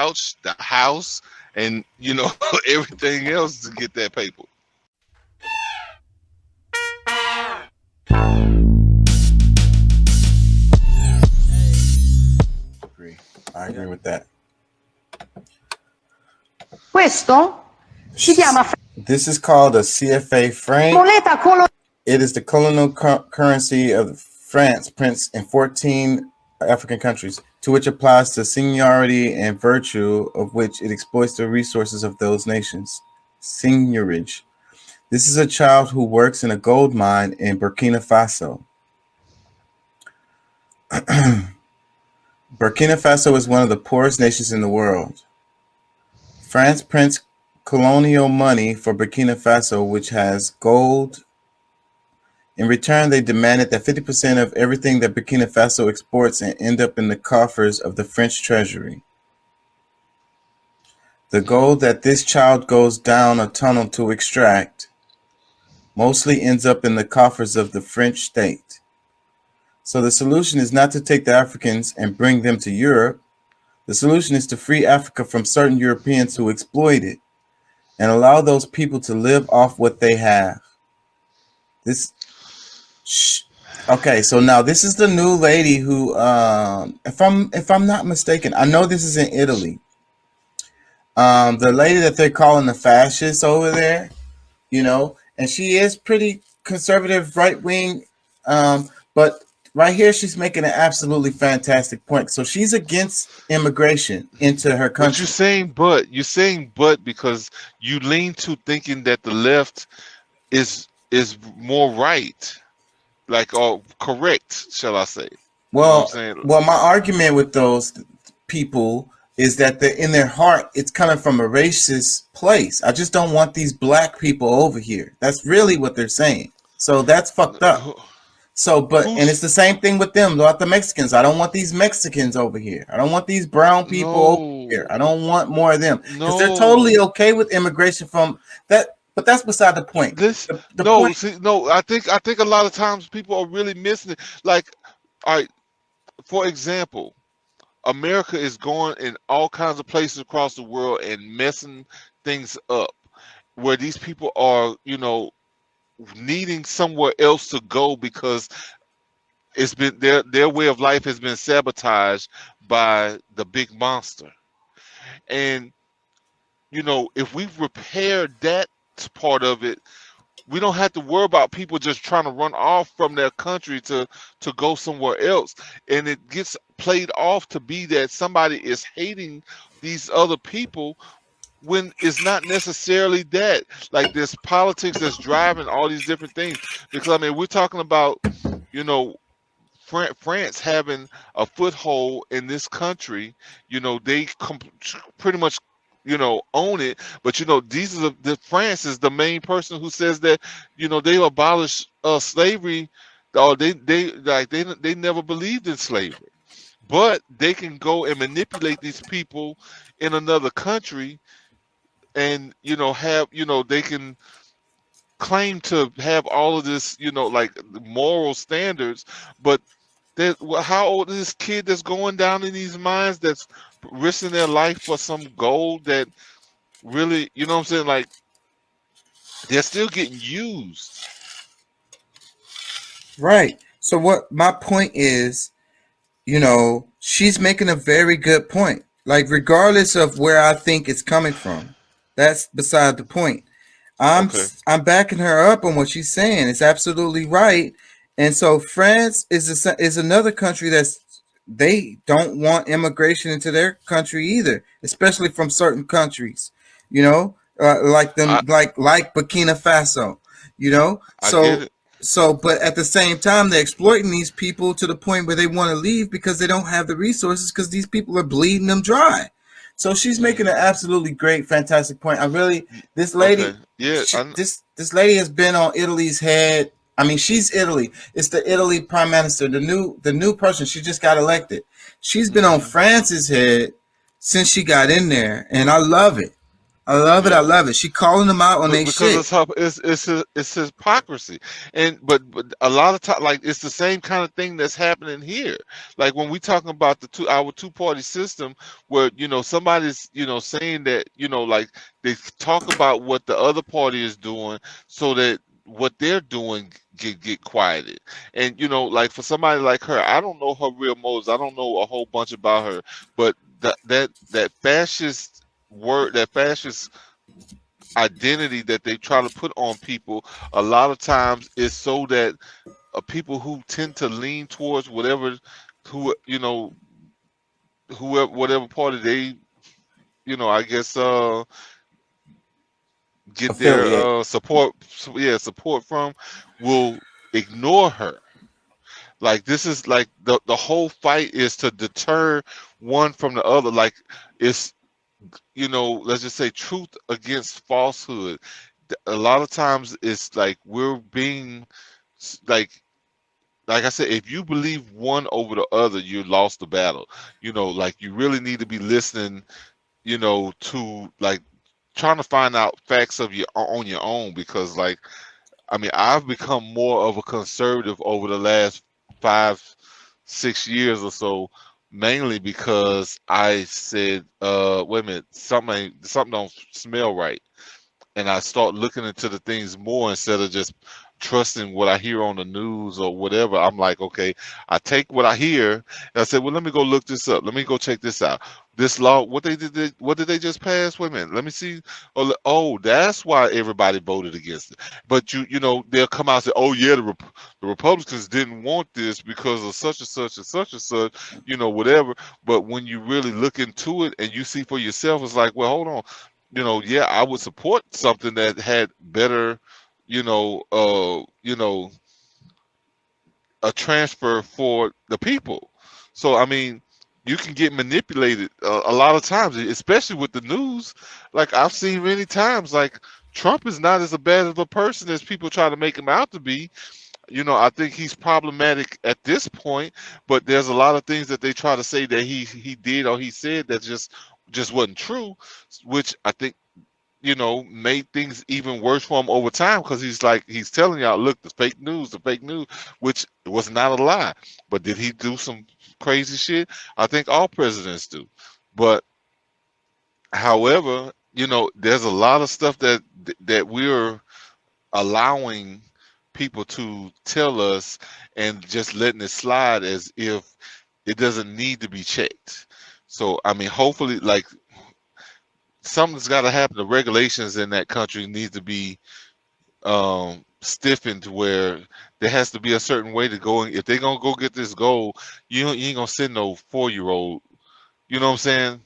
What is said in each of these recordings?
couch, the house, and everything else to get that paper. Agree. I agree with that. Questo si chiama This is called a CFA franc. moneta coloniale. It is the colonial currency of France, prince in 14 African countries, to which applies the seniority and virtue of which it exploits the resources of those nations. Seigniorage. This is a child who works in a gold mine in Burkina Faso. Burkina Faso is one of the poorest nations in the world. France prints colonial money for Burkina Faso, which has gold. In return, they demanded that 50% of everything that Burkina Faso exports and end up in the coffers of the French treasury. The gold that this child goes down a tunnel to extract mostly ends up in the coffers of the French state. So the solution is not to take the Africans and bring them to Europe. The solution is to free Africa from certain Europeans who exploit it and allow those people to live off what they have. Okay, so now this is the new lady who, if I'm not mistaken, I know this is in Italy. The lady that they're calling the fascist over there, and she is pretty conservative, right wing, but right here she's making an absolutely fantastic point. So she's against immigration into her country. But you're saying but because you lean to thinking that the left is more right, or correct, shall I say? Well, my argument with those people is that in their heart, it's coming from a racist place. I just don't want these black people over here. That's really what they're saying. So that's fucked up. So, and it's the same thing with them, about the Mexicans. I don't want these Mexicans over here. I don't want these brown people over here. I don't want more of them. Because they're totally okay with immigration from that. But that's beside the point. I think a lot of times people are really missing it. Like, all right, for example, America is going in all kinds of places across the world and messing things up, where these people are, needing somewhere else to go because it's been their way of life has been sabotaged by the big monster. And if we repair that part of it, we don't have to worry about people just trying to run off from their country to go somewhere else. And it gets played off to be that somebody is hating these other people when it's not necessarily that. Like, there's politics that's driving all these different things. Because we're talking about France having a foothold in this country. They pretty much own it. But these are the France is the main person who says that they abolish slavery, or they never believed in slavery, but they can go and manipulate these people in another country, and have they can claim to have all of this moral standards, but how old is this kid that's going down in these mines that's risking their life for some gold that really, what I'm saying, like, they're still getting used. Right. So what my point is, she's making a very good point. Like, regardless of where I think it's coming from, that's beside the point. I'm backing her up on what she's saying. It's absolutely right. And so France is another country they don't want immigration into their country either, especially from certain countries, like Burkina Faso, but at the same time, they're exploiting these people to the point where they want to leave because they don't have the resources, because these people are bleeding them dry. So she's making an absolutely great, fantastic point. This lady, this lady has been on Italy's head. She's Italy. It's the Italy prime minister, the new person. She just got elected. She's been on France's head since she got in there, and I love it. I love it. I Yeah. love it. She calling them out on their Because shit. it's hypocrisy, but a lot of time, like, it's the same kind of thing that's happening here. Like when we talking about our two-party system, where somebody's saying that, like, they talk about what the other party is doing, so that what they're doing get quieted. And like, for somebody like her, I don't know her real motives. I don't know a whole bunch about her, but that fascist word, that fascist identity that they try to put on people, a lot of times is so that people who tend to lean towards who whoever, whatever party they, I guess, get their Affiliate. support from, will ignore her. Like, this is like the whole fight is to deter one from the other. Like, it's, let's just say, truth against falsehood. A lot of times it's like we're being, like I said, if you believe one over the other, you lost the battle. Like, you really need to be listening, to, like, trying to find out facts on your own, because, like, I mean, I've become more of a conservative over the last 5, 6 years or so, mainly because I said, wait a minute, something don't smell right, and I start looking into the things more instead of just trusting what I hear on the news or whatever. I'm like, okay, I take what I hear and I said, well, let me go look this up. Let me go check this out. This law, what did they just pass? Wait a minute, let me see. Oh, that's why everybody voted against it. But they'll come out and say, oh yeah, the Republicans didn't want this because of such and such and such and such, whatever. But when you really look into it and you see for yourself, it's like, well, hold on, yeah, I would support something that had better, a transfer for the people. So, I mean, you can get manipulated a lot of times, especially with the news. Like, I've seen many times, like, Trump is not as bad of a person as people try to make him out to be. I think he's problematic at this point, but there's a lot of things that they try to say that he did or he said that just wasn't true, which I think made things even worse for him over time, because he's telling y'all, look, the fake news, which was not a lie. But did he do some crazy shit? I think all presidents do. But however, there's a lot of stuff that we're allowing people to tell us and just letting it slide as if it doesn't need to be checked. So, I mean, hopefully, like, something's got to happen. The regulations in that country need to be stiffened, where there has to be a certain way to go. If they're gonna go get this goal, you ain't gonna send no 4-year-old. You know what I'm saying?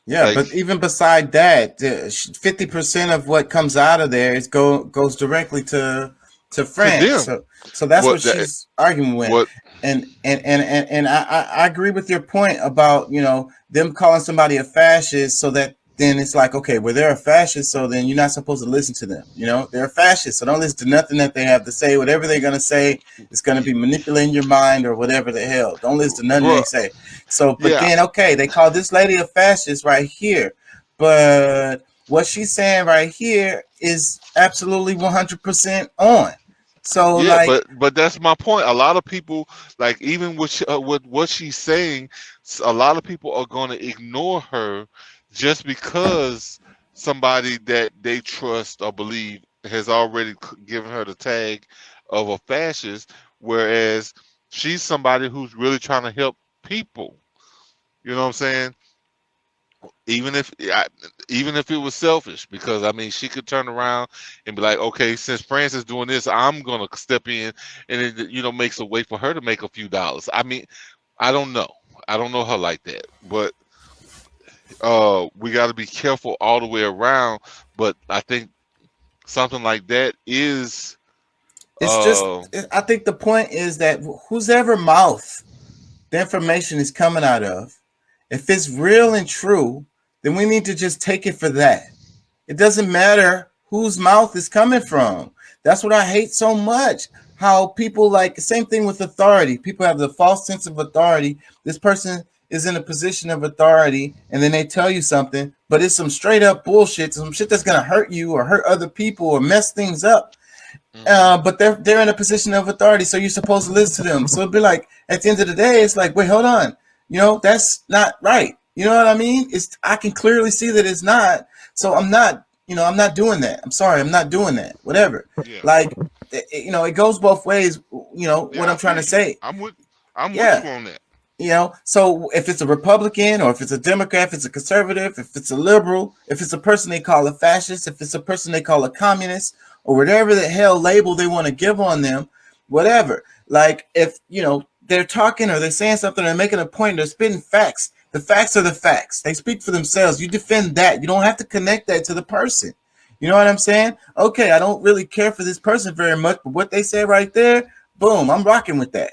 Yeah, Like, but even beside that, 50% of what comes out of there goes directly to to France. them, So that's what what that she's arguing with, what and I agree with your point about them calling somebody a fascist. So that then it's like, okay, well, they're a fascist, so then you're not supposed to listen to them. They're a fascist, so don't listen to nothing that they have to say. Whatever they're gonna say is gonna be manipulating your mind or whatever the hell. Don't listen to nothing bro. they say. So, but Yeah, then, okay, they call this lady a fascist right here, but what she's saying right here is absolutely 100% on. So, yeah, like, but that's my point. A lot of people, like, even with what she's saying, a lot of people are going to ignore her just because somebody that they trust or believe has already given her the tag of a fascist, whereas she's somebody who's really trying to help people. You know what I'm saying? Even if even if it was selfish, because I mean, she could turn around and be like, okay, since France is doing this, I'm gonna step in, and it makes a way for her to make a few dollars. I mean, I don't know. I don't know her like that, but we got to be careful all the way around. But I think something like that is it's just, uh I think the point is that whose ever mouth the information is coming out of, if it's real and true, then we need to just take it for that. It doesn't matter whose mouth is coming from. That's what I hate so much. How people, like, same thing with authority. People have the false sense of authority. This person is in a position of authority, and then they tell you something, but it's some straight up bullshit, some shit that's gonna hurt you or hurt other people or mess things up. But they're in a position of authority, so you're supposed to listen to them. So it'd be like at the end of the day, it's like, wait, hold on, that's not right. You know what I mean? I can clearly see that it's not. So I'm not, I'm not doing that. I'm sorry, I'm not doing that. Whatever. Yeah. Like, it goes both ways. What Yeah, I I'm trying feel to you. say. I'm with Yeah. you on that. So if it's a Republican or if it's a Democrat, if it's a conservative, if it's a liberal, if it's a person they call a fascist, if it's a person they call a communist, or whatever the hell label they want to give on them, whatever. Like, if they're talking or they're saying something, they're making a point, they're spitting facts. The facts are the facts. They speak for themselves. You defend that. You don't have to connect that to the person. You know what I'm saying? Okay, I don't really care for this person very much, but what they say right there, boom, I'm rocking with that.